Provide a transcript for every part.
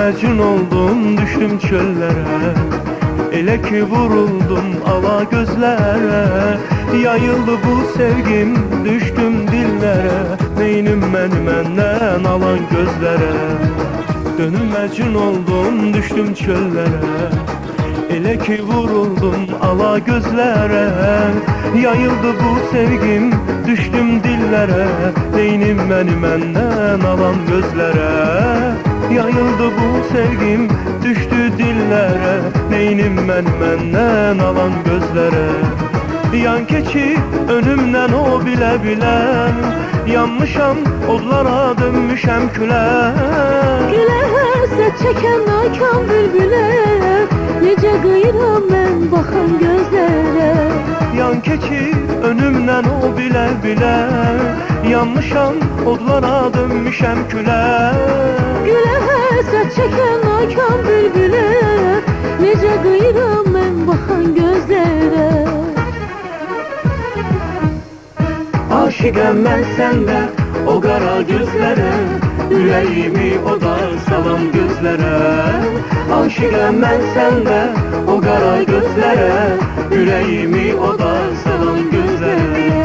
məcnun oldum, düşdüm çöllərə. Elə ki vuruldum ala gözlərə. Yayıldı bu sevgim, düşdüm dillərə. Neynim məni məndən alan gözlərə. Dönüm məcnun oldum, düşdüm çöllərə. Elə ki vuruldum ala gözlərə. Yayıldı bu sevgim, düşdüm dillərə. Neynim məni məndən alan gözlərə. Yayıldı bu sevgim, düşdü dillərə. Neynim məndən alan gözlərə. Yan keçib önümdən o bilə-bilə. Yanmışam, odlara dönmüşəm külə. Gülə həsrət çəkən nakan bülbülə. Necə qıyıram mən baxan gözlərə. Yan keçib önümdən o bilə-bilə. Yanmışam, odlara dönmüşəm külə. Gülə həsrət çəkən nakan bülbülə. Necə qıyıram mən baxan gözlərə. Aşıqəm mən səndə, o qara gözlərə. Ürəyimi oda salan gözlərə. Aşıqəm mən səndə, o qara gözlərə. Ürəyimi oda salan gözlərə.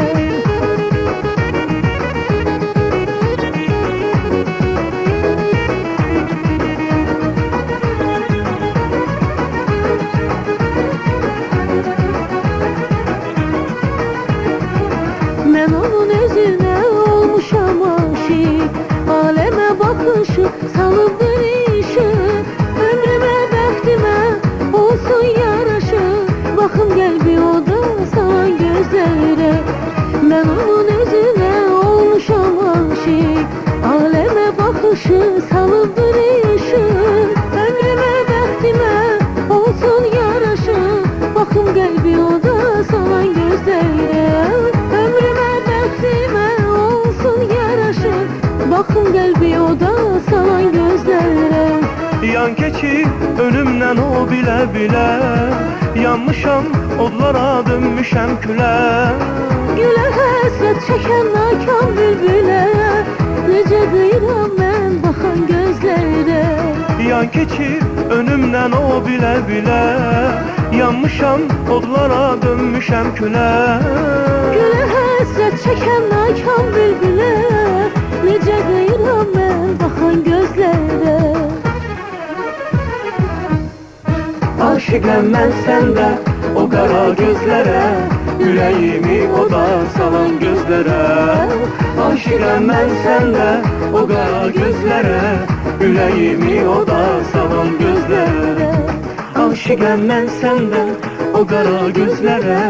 Mən onun özünə olmuşam aşiq. Aləmə baxışı salıbdır işıq. Ömrümə, bəxtimə olsun yaraşıq. Baxım qəlbi oda salan gözlərə. Mən onun özünə olmuşam aşiq. Aləmə baxışı salıbdır işıq. Ömrümə, bəxtimə olsun yaraşıq. Baxım qəlbi oda salan gözlərə. Baxım qəlbi oda salan gözlərə. Yan keçib önümdən o bilə-bilə. Yanmışam, odlara dönmüşəm külə. Gülə həsrət çəkən nakan bülbülə. Necə qıyıram mən baxan gözlərə. Yan keçib önümdən o bilə-bilə. Yanmışam, odlara dönmüşəm külə. Gülə həsrət çəkən nakan bülbülə. Necə qıyıram mən baxan gözlərə. Aşıqəm mən səndə, o qara gözlərə. Ürəyimi oda salan gözlərə. Aşıqəm mən səndə, o qara gözlərə. Ürəyimi oda salan gözlərə. Aşıqəm mən səndə, o qara gözlərə.